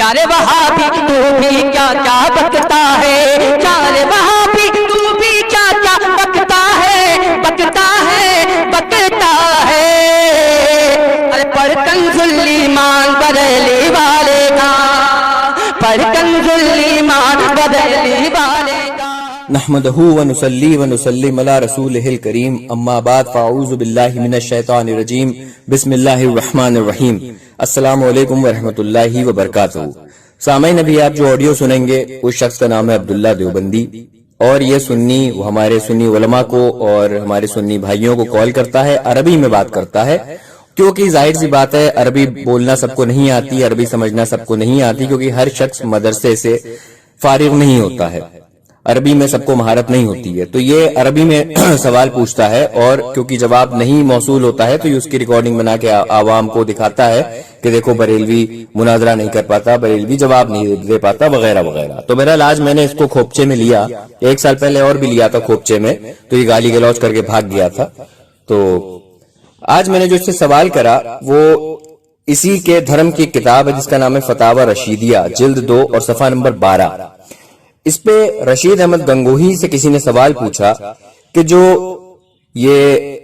چارے وہابی تو بھی کیا کیا بکتا ہے، چارے وہابی تو بھی کیا کیا بکتا ہے، بکتا ہے بکتا ہے، ارے پر کنز الایمان بریلی والے کا، پر کنز الایمان بریلی والے کا۔ نحمدہ ونصلی ونسلم علی رسولہ الکریم، اما بعد فاعوذ باللہ من الشیطان الرجیم، بسم اللہ الرحمن الرحیم۔ السلام علیکم ورحمۃ اللہ وبرکاتہ۔ سامعین، ابھی آپ جو آڈیو سنیں گے اس شخص کا نام ہے عبداللہ دیوبندی، اور یہ سنی وہ ہمارے سنی علماء کو اور ہمارے سنی بھائیوں کو کال کرتا ہے، عربی میں بات کرتا ہے، کیونکہ ظاہر سی بات ہے عربی بولنا سب کو نہیں آتی، عربی سمجھنا سب کو نہیں آتی، کیونکہ ہر شخص مدرسے سے فارغ نہیں ہوتا ہے، عربی میں سب کو مہارت نہیں ہوتی ہے، تو یہ عربی میں سوال پوچھتا ہے، اور کیونکہ جواب نہیں موصول ہوتا ہے تو یہ اس کی ریکارڈنگ بنا کے عوام کو دکھاتا ہے کہ دیکھو بریلوی مناظرہ نہیں کر پاتا، بریلوی جواب نہیں دے پاتا، وغیرہ وغیرہ۔ تو بہرحال آج میں نے اس کو کھوپچے میں لیا، 1 سال پہلے اور بھی لیا تھا کھوپچے میں، تو یہ گالی گلوچ کر کے بھاگ گیا تھا۔ تو آج میں نے جو اس سے سوال کرا وہ اسی کے دھرم کی کتاب ہے جس کا نام ہے فتاوی رشیدیہ، جلد 2 اور صفحہ نمبر 12۔ اس پہ رشید احمد گنگوہی سے کسی نے سوال پوچھا کہ جو یہ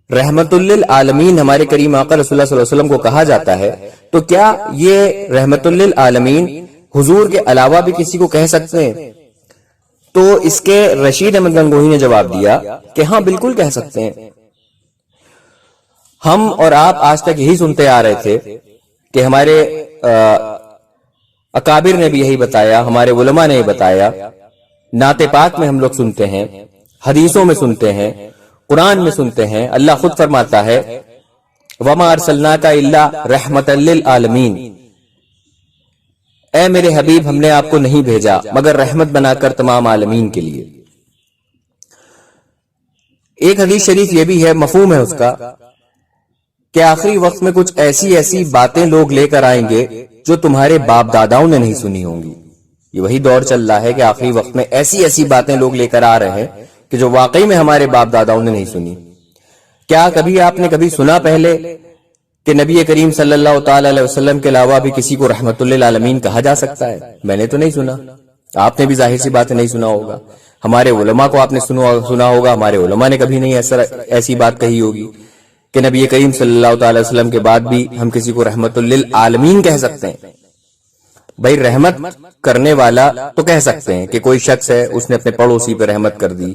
رحمت للعالمین ہمارے کریم آقا رسول اللہ صلی اللہ علیہ وسلم کو کہا جاتا ہے، تو کیا یہ رحمت للعالمین حضور کے علاوہ بھی کسی کو کہہ سکتے ہیں؟ تو اس کے رشید احمد گنگوہی نے جواب دیا کہ ہاں بالکل کہہ سکتے ہیں۔ ہم اور آپ آج تک یہی سنتے آ رہے تھے کہ ہمارے اکابر نے بھی یہی بتایا، ہمارے علماء نے یہ بتایا، نعت پاک میں ہم لوگ سنتے ہیں، حدیثوں میں سنتے ہیں، قرآن میں سنتے ہیں، اللہ خود فرماتا ہے وَمَا أَرْسَلْنَاكَ إِلَّا رَحْمَةً لِّلْعَالَمِينَ، اے میرے حبیب ہم نے آپ کو نہیں بھیجا مگر رحمت بنا کر تمام عالمین کے لیے۔ ایک حدیث شریف یہ بھی ہے، مفہوم ہے اس کا، کہ آخری وقت میں کچھ ایسی باتیں لوگ لے کر آئیں گے جو تمہارے باپ داداؤں نے نہیں سنی ہوں گی۔ یہ وہی دور چل رہا ہے کہ آخری وقت میں ایسی باتیں لوگ لے کر آ رہے ہیں کہ جو واقعی میں ہمارے باپ داداؤں نے نہیں سنی۔ کیا کبھی آپ نے کبھی سنا پہلے کہ نبی کریم صلی اللہ تعالی علیہ وسلم کے علاوہ بھی کسی کو رحمت للعالمین کہا جا سکتا ہے؟ میں نے تو نہیں سنا، آپ نے بھی ظاہر سی بات نہیں سنا ہوگا، ہمارے علماء کو آپ نے سنا ہوگا، ہمارے علماء نے کبھی نہیں ایسی بات کہی ہوگی کہ نبی کریم صلی اللہ تعالی وسلم کے بعد بھی ہم کسی کو رحمت للعالمین کہہ سکتے ہیں۔ بھائی رحمت کرنے والا تو کہہ سکتے ہیں کہ کوئی شخص ہے اس نے اپنے پڑوسی پہ رحمت کر دی،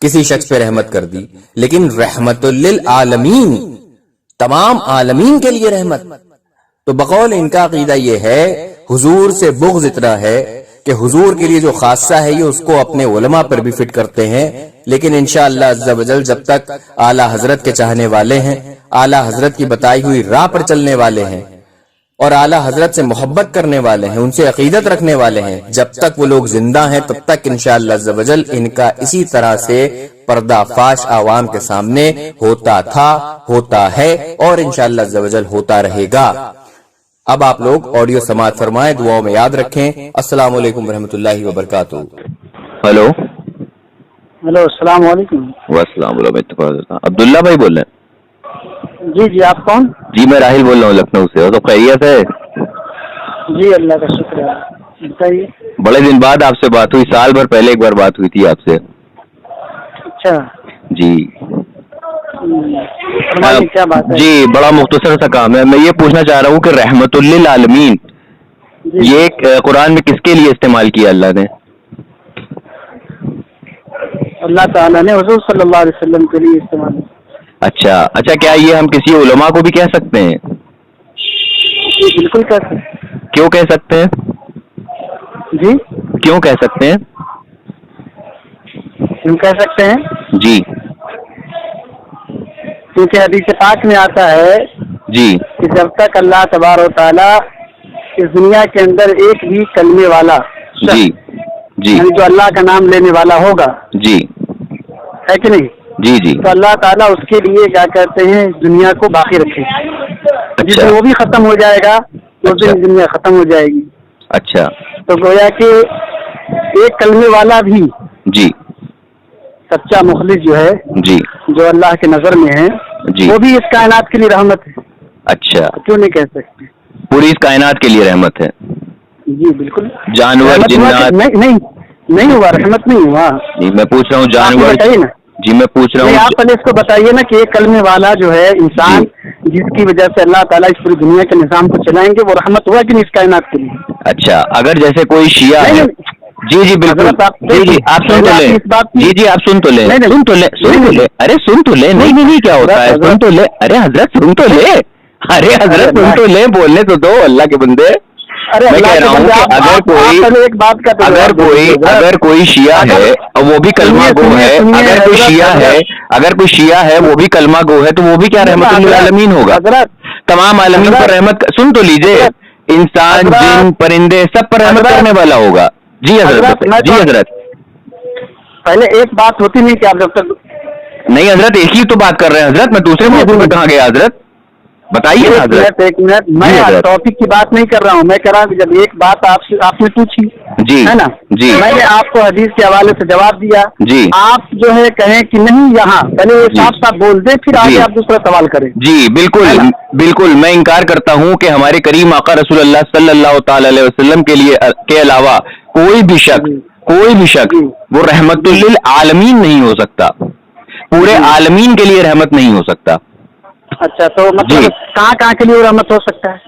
کسی شخص پہ رحمت کر دی، لیکن رحمت للعالمین تمام عالمین کے لیے رحمت، تو بقول ان کا عقیدہ یہ ہے، حضور سے بغض اتنا ہے کہ حضور کے لیے جو خاصہ ہے یہ اس کو اپنے علماء پر بھی فٹ کرتے ہیں، لیکن انشاءاللہ عز و جل جب تک اعلیٰ حضرت کے چاہنے والے ہیں، اعلیٰ حضرت کی بتائی ہوئی راہ پر چلنے والے ہیں، اور اعلیٰ حضرت سے محبت کرنے والے ہیں، ان سے عقیدت رکھنے والے ہیں، جب تک وہ لوگ زندہ ہیں تب تک انشاءاللہ عز و جل ان کا اسی طرح سے پردہ فاش عوام کے سامنے ہوتا تھا، ہوتا ہے، اور انشاءاللہ عز و جل ہوتا رہے گا۔ اب آپ لوگ آڈیو سماعت فرمائیں، دعاؤں میں یاد رکھیں۔ السلام علیکم ورحمۃ اللہ وبرکاتہ۔ ہلو السلام علیکم۔ والسلام علیکم، عبداللہ بھائی بول رہے ہیں؟ جی آپ کون؟ جی میں راہل بول رہا ہوں لکھنؤ سے، اور تو خیریت ہے؟ جی اللہ کا شکر ہے، بتائیے۔ بڑے دن بعد آپ سے بات ہوئی، سال بھر پہلے ایک بار بات ہوئی تھی آپ سے۔ اچھا جی کیا بات ہے؟ جی بڑا مختصر سا کام ہے، میں یہ پوچھنا چاہ رہا ہوں کہ رحمت للعالمین یہ قرآن میں کس کے لیے استعمال کیا اللہ نے؟ اللہ تعالیٰ نے حضور صلی اللہ علیہ وسلم کے لیے استعمال۔ اچھا، کیا یہ ہم کسی علماء کو بھی کہہ سکتے ہیں؟ جی بالکل کہہ سکتے ہیں۔ کیوں کہہ سکتے ہیں؟ جی کیوں کہہ سکتے ہیں؟ کیوں کہہ سکتے ہیں؟ جی کیونکہ حدیث پاک میں آتا ہے جی کہ جب تک اللہ تبارک و تعالیٰ اس دنیا کے اندر ایک بھی کلمے والا جی جی یعنی جو اللہ کا نام لینے والا ہوگا، جی ہے کہ نہیں، جی جی تو اللہ تعالیٰ اس کے لیے کیا کرتے ہیں، اس دنیا کو باقی رکھے۔ جس دن وہ بھی ختم ہو جائے گا اس دن دنیا ختم ہو جائے گی۔ اچھا، تو گویا کہ ایک کلمے والا بھی جی سچا مخلص جو ہے، جی جو اللہ کے نظر میں ہے، جی وہ بھی اس کائنات کے لیے رحمت ہے۔ اچھا، کیوں نہیں کہہ سکتے؟ पूरी इस कायनात के लिए रहमत है। जी बिल्कुल। जानवर, रहमत हुआ कि जिन्नात, नहीं हुआ, रहमत नहीं हुआ। जी मैं पूछ रहा हूँ आप जानवर, बताइए ना। जी मैं पूछ रहा नहीं, हूँ आप पहले इसको बताइए ना कि एक कलमे वाला जो है इंसान, जिसकी वजह से अल्लाह ताला इस पूरी दुनिया के निजाम को चलाएंगे, वो रहमत हुआ कि नहीं इस कायनात के लिए? अच्छा, अगर जैसे कोई शिया नहीं, है, नहीं, जी जी बिल्कुल, हजरत आप जी आप सुन तो पहले ले, आप इस बात की- जी आप सुन तो ले, नहीं, नहीं, सुन तो ले, अरे सुन तो ले, नहीं क्या होता है, हजरत- सुन तो ले, अरे हजरत सुन तो ले, अरे हजरत सुन तो ले, बोलने तो दो अल्लाह के बंदे। अरे मैं अल्लाह कह के रहा हूँ बंदे, कि आप- अगर आप पहले एक बात का तो जवाब दीजिए, हजरत। अगर कोई शिया अगर- है और वो भी कलमा गो सुनिए, है, सुनिए, अगर कोई हजरत, शिया है, हजरत। अगर कोई शिया है वो भी कलमा गो है, तो वो भी क्या रहमतुल लिल आलमीन होगा? हजरत, तमाम आलमीन पर रहमत, सुन तो लीजिए, हजरत, इंसान, हजरत, जिन, परिंदे सब पर रहमत हजरत, करने वाला होगा। जी हजरत, मैं जी तो- हजरत, पहले एक बात होती नहीं कि आप जब तक नहीं हजरत एक ही तो बात कर रहे हैं हजरत, मैं दूसरे मौजूद में कहाँ गया हजरत, बताइए ना हजरत। एक मिनट, मैं जी हजरत। टॉपिक की बात नहीं कर रहा हूँ, मैं कह रहा हूँ कि जब एक बात आपने पूछी, जी है ना, जी मैंने आपको हदीस के हवाले से जवाब दिया, जी आप जो है कहें कि नहीं यहाँ, पहले ये जी। साफ साफ बोल दे, फिर आगे जी। आप दूसरा सवाल करें। जी बिल्कुल है ना? बिल्कुल, मैं इनकार करता हूँ कि हमारे करीम आका रसूल अल्लाह सल्लल्लाहु ताला अलैहि वसल्लम के लिए के अलावा कोई भी शख्स जी। वो रहमतुल लिल आलमीन नहीं हो सकता, पूरे जी। आलमीन के लिए रहमत नहीं हो सकता। अच्छा, तो जी। मतलब कहाँ कहाँ के लिए रहमत हो सकता है?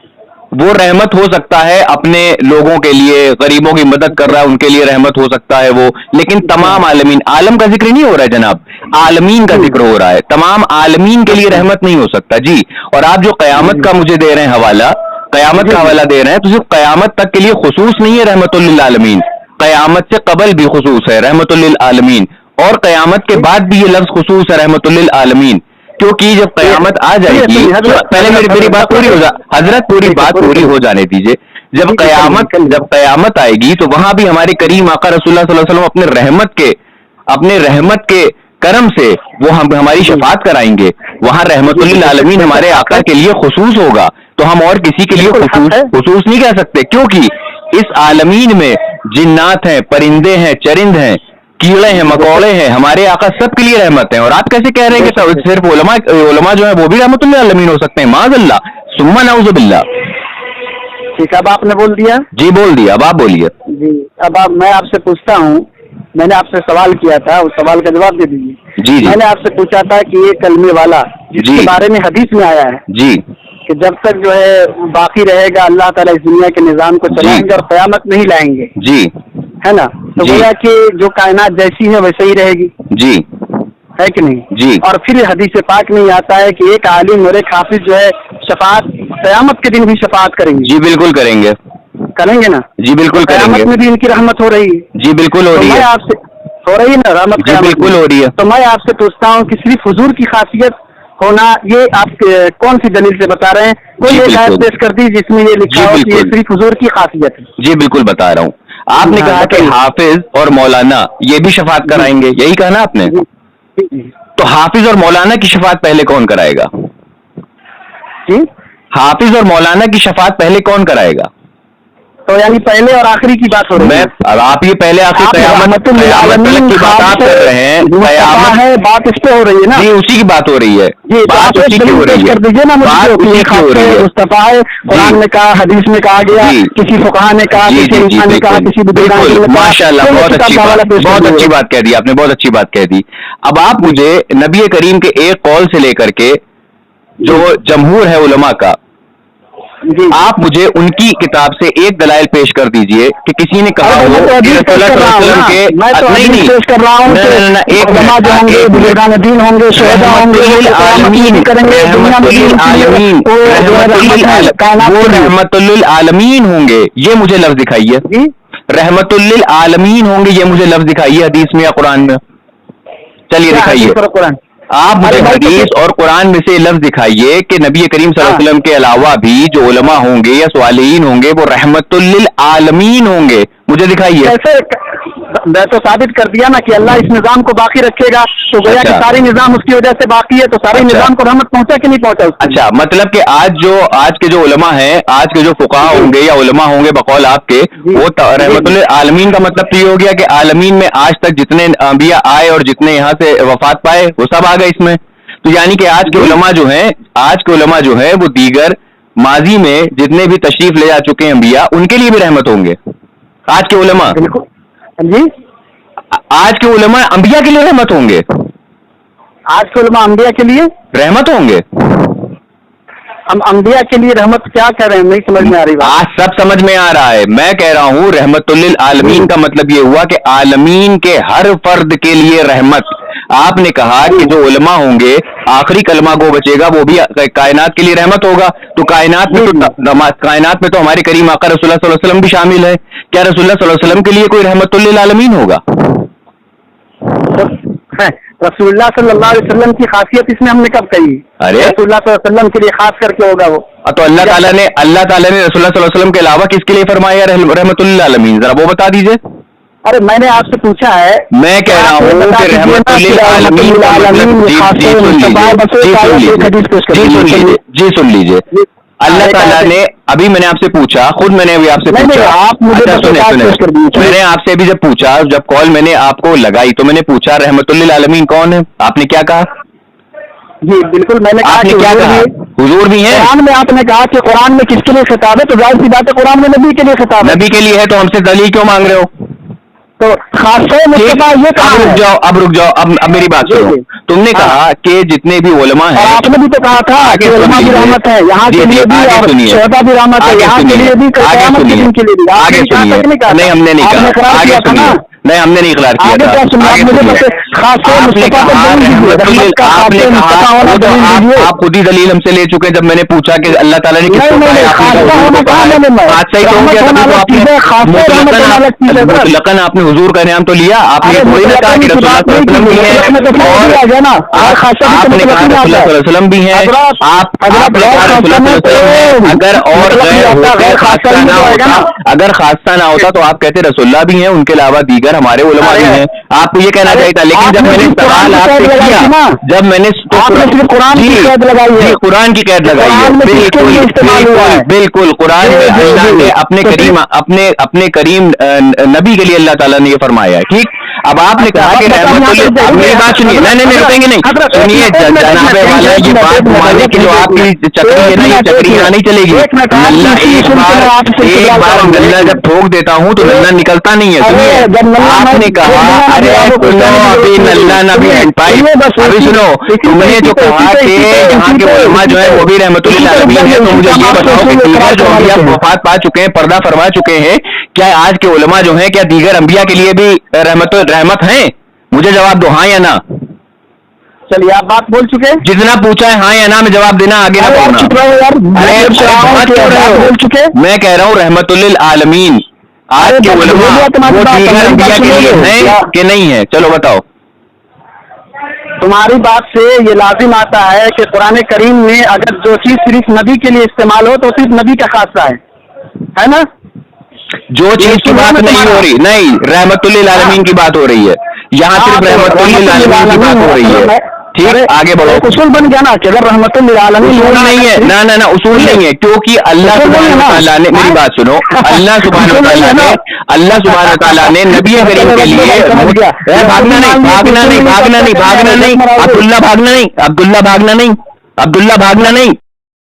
वो रहमत हो सकता है अपने लोगों के लिए, गरीबों की मदद कर रहा है उनके लिए रहमत हो सकता है वो, लेकिन तमाम आलमीन, आलम का जिक्र नहीं हो रहा है जनाब, आलमीन का जिक्र हो रहा है, तमाम आलमीन के लिए रहमत नहीं हो सकता। जी, और आप जो कयामत का मुझे दे रहे हैं हवाला, कयामत का हवाला दे रहे हैं, तो सिर्फ कयामत तक के लिए खुसूस नहीं है रहमतुल लिल आलमीन, कयामत से कबल भी खुसूस है रहमतुल लिल आलमीन, और कयामत के बाद भी ये लफ्ज खुसूस है रहमतुल लिल आलमीन, क्योंकि जब कयामत आ जाएगी, पहले मेरी बात पूरी हो हजरत, पूरी बात पूरी हो जाने दीजिए। जब कयामत आएगी तो वहां भी हमारे करीम आका रसूलुल्लाह सल्लल्लाहु अलैहि वसल्लम अपने रहमत के करम से वो हमारी शफात कराएंगे, वहां रहमतुल लिल आलमीन हमारे आका के लिए खुसूस होगा, तो हम और किसी के लिए खुसूस नहीं कह सकते, क्योंकि इस आलमीन में जिन्नात हैं, परिंदे हैं, चरिंद हैं, कीड़े हैं, मकोड़े हैं, हमारे आका सब के लिए रहमत है। और आप कैसे कह रहे हैं कि सिर्फ उलमा जो है वो भी रहमतुल लिल आलमीन हो सकते हैं? माज़अल्लाह, सुम्मा नऊज़ु बिल्लाह। ठीक, अब आपने बोल दिया। जी बोल दिया, अब आप बोलिए। जी, अब मैं आपसे पूछता हूँ, मैंने आपसे सवाल किया था, उस सवाल का जवाब दे दीजिए। जी जी मैंने आपसे पूछा था कि ये कलमे वाला जिसके जी। बारे में हदीस में आया है जी कि जब तक जो है बाकी रहेगा, अल्लाह ताला इस दुनिया के निजाम को चलाएंगे और कयामत नहीं लाएंगे, जी है ना, तो जी। गोया कि जो कायनात जैसी है वैसे ही रहेगी, जी है कि नहीं? जी। और फिर हदीस पाक में आता है कि एक आलिम और एक हाफिज जो है शफात कयामत के दिन भी शफात करेंगे। जी बिल्कुल करेंगे ना? जी बिल्कुल कयामत करेंगे। में भी इनकी रहमत हो रही है। जी बिल्कुल हो तो रही मैं है। आपसे हो रही है ना रहमत? जी बिल्कुल हो रही है। तो मैं आपसे पूछता हूँ कि सिर्फ हुजूर की खासियत होना, ये आप कौन सी दलील से बता रहे हैं? कोई एक आयत पेश कर दी जिसमें ये लिखा हो कि ये सिर्फ हुजूर की खासियत है। जी बिल्कुल बता रहा हूँ। आपने कहा कि हाफिज और मौलाना ये भी शफात कराएंगे, यही कहा ना आपने? तो हाफिज और मौलाना की शफात पहले कौन कराएगा? जी, हाफिज और मौलाना की शफात पहले कौन कराएगा? तो यानी पहले और आखिरी की बात हो रही है। अब आप ये पहले आखिरी कयामत तक की बात आप कर रहे हैं, कयामत है, बात इस पे हो रही है ना? जी उसी की बात हो रही है। जी, बात उसी की हो रही है। कर दीजिए ना मुझे, मुस्तफा है, कुरान में कहा, हदीस में कहा गया, किसी फुकहा ने कहा, किसी इंसान ने कहा, किसी बुजुर्ग ने कहा। माशाल्लाह, बहुत अच्छी बात कह दी आपने, बहुत अच्छी बात कह दी। अब आप मुझे नबी करीम के एक कौल से लेकर के जो जमहूर है उलमा का, आप मुझे उनकी किताब से एक दलाइल पेश कर दीजिए कि किसी ने कहा हो कि रसूलुल्लाह सल्लल्लाहु अलैहि वसल्लम के नहीं पेश कर रहा हूँ, एक उलमा जो होंगे, बुजुर्गान दीन होंगे, शुहदा होंगे, वो रहमतुल लिल आलमीन होंगे, ये मुझे लफ्ज दिखाइए। रहमतुल लिल आलमीन होंगे, ये मुझे लफ्ज दिखाइए हदीस में या कुरान में। चलिए दिखाइए, आप मुझे हदीस और कुरान में से लफ्ज दिखाइए कि नबी करीम सल्लल्लाहु अलैहि वसल्लम के अलावा भी जो उलमा होंगे या स्वालिहीन होंगे वो रहमतुल लिल आलमीन होंगे, मुझे दिखाइए। ऐसे मैं तो साबित कर दिया ना कि अल्लाह इस निजाम को बाकी रखेगा, तो गोया कि सारे निजाम उसकी वजह से बाकी है, तो सारे निजाम को रहमत पहुंचा कि नहीं पहुंचा? अच्छा, मतलब कि आज के जो उलमा हैं, आज के जो फुकाहा होंगे या उलमा होंगे बकौल आपके, वो रहमतुल लिल आलमीन का मतलब तो ये हो गया कि आलमीन में आज तक जितने अंबिया आए और जितने यहाँ से वफात पाए वो सब आ गए इसमें। तो यानी कि आज के उलमा जो है वो दीगर माजी में जितने भी तशरीफ ले जा चुके हैं अंबिया, उनके लिए भी रहमत होंगे। आज के उलमा, बिल्कुल जी, आज के उलमा अंबिया के लिए रहमत होंगे, आज के उलमा अंबिया के लिए रहमत होंगे। हम अंबिया के लिए रहमत क्या कह रहे हैं, नहीं समझ में आ रही बात। आज सब समझ में आ रहा है। मैं कह रहा हूँ रहमतुल्लिल आलमीन का मतलब ये हुआ कि आलमीन के हर फर्द के लिए रहमत। आपने कहा कि जो उलमा होंगे आखिरी कलमा गो बचेगा वो भी कायनात के लिए रहमत होगा, तो कायनात में तो हमारे करीम आका रसूलुल्लाह सल्लल्लाहु अलैहि वसल्लम भी शामिल है। क्या रसूलुल्लाह सल्लल्लाहु अलैहि वसल्लम के लिए कोई रहमतुल्लिल आलमीन होगा? रसूलुल्लाह सल्लल्लाहु अलैहि वसल्लम की खासियत इसमें हमने कब कही? अरे रसूलुल्लाह सल्लल्लाहु अलैहि वसल्लम के लिए खास करके होगा वो। तो अल्लाह ताला ने रसूलुल्लाह सल्लल्लाहु अलैहि वसल्लम के अलावा किसके लिए फरमाया रहमतुल्लिल आलमीन, जरा वो बता दीजिए। अरे मैंने आपसे पूछा है, मैं कह रहा हूँ कि रहमतुल्लिल आलमीन का मतलब जी सुन लीजिए। अल्लाह ताला ने, अभी मैंने आपसे पूछा, खुद मैंने अभी आपसे पूछा, आप मुझे मैंने आपसे अभी जब पूछा, जब कॉल मैंने आपको लगाई तो मैंने पूछा रहमतुल्लिल आलमीन कौन है, आपने क्या कहा? जी बिल्कुल, मैंने कहा आपने क्या कहा? हुजूर भी है। कुरान में आपने कहा कि कुरान में किसके लिए खिताब है, तो जाहिर सी बात है कुरान में नबी के लिए खिताब है। नबी के लिए है तो हमसे दलील क्यों मांग रहे हो? तो खासा मुस्तफा ये कहा है। अब रुक जाओ, अब मेरी बात सुनो। तुमने कहा कि जितने भी उलमा हैं, आपने भी तो कहा था कि उलमा भी रहमत है, यहाँ के लिए भी और शहदा भी रहमत है, यहाँ के लिए भी, क़यामत के दिन के लिए भी। आगे सुनिए, नहीं हमने नहीं कहा, आगे सुनिए, नहीं हमने नहीं इखलार किया था। आप खुद ही दलील हमसे ले चुके जब मैंने पूछा कि अल्लाह ताला ने किसको मुतलकन आपने हुजूर का नाम तो लिया, आपने थोड़ी ना कहा कि रसूलुल्लाह सल्लल्लाहु अलैहि वसल्लम भी है और आपने कहा रसूलुल्लाह सल्लल्लाहु अलैहि वसल्लम भी है, आपने कहा रसूलुल्लाह सल्लल्लाहु अलैहि वसल्लम है। अगर और गैर खासा ना होता, अगर खासा ना होता तो आप कहते रसूलुल्लाह भी हैं, उनके अलावा दीगर हमारे उलमा भी हैं, आपको ये कहना चाहिए था। लेकिन जब मैंने सवाल आपसे किया, जब मैंने कुरान की कैद लगाई है, कुरान की कैद लगाई है, बिल्कुल कुरान में अल्लाह ने अपने करीम नबी के लिए अल्लाह ताला ने ये फरमाया है। ठीक, अब आपने कहा कि रहमतुल्लिल, मेरी बात सुनिए, नहीं रुकेंगे नहीं, सुनिए जनाबे वाला, ये बात माने कि जो आपकी चक्री है ना, ये चक्री यहाँ नहीं चलेगी। नल्ला एक बार नल्ला जब ठोक देता हूँ तो नल्ला निकलता नहीं है। सुनिए, आपने कहा अरे सुनो, अभी नल्ला नबी पाई, अभी सुनो, तुमने जो कहा कि यहाँ के उलमा जो है वो भी रहमतुल्लिल आलमीन है, तो मुझे ये बताओ कि दीगर जो अंबिया वफात पा चुके हैं, पर्दा फरमा चुके हैं, क्या आज के उलमा जो हैं, क्या दीगर अंबिया के लिए भी रहमत हैं? मुझे जवाब दो, हाँ या ना। चलिए आप बात बोल चुके हैं, जितना पूछा है हाँ या ना में जवाब देना, आगे ना बोलना। बोल चुके, मैं कह रहा हूँ रहमतुल्लिल आलमीन आज के उलमा वो दीगर अंबिया के लिए हैं कि नहीं है? चलो बताओ। तुम्हारी बात से ये लाजिम आता है कि कुरान करीम में अगर जो चीज सिर्फ नबी के लिए इस्तेमाल हो तो सिर्फ नबी का खासा है ना? जो चीज की बात नहीं हो रही, नहीं, रहमतुल्लिल आलमीन की बात हो रही है, यहाँ सिर्फ रहमतुल्लिल आलमीन की बात हो रही है। ठीक, आगे बढ़ो। उसूल बन गया ना कि अगर रहमतुल्लिल आलमीन उसूल नहीं है, ना उसूल नहीं है, क्योंकि अल्लाह सुब्हानहू व तआला ने, मेरी बात सुनो, अल्लाह सुब्हानहू व तआला ने नबी करीम के लिए भागना नहीं, अब्दुल्ला भागना नहीं,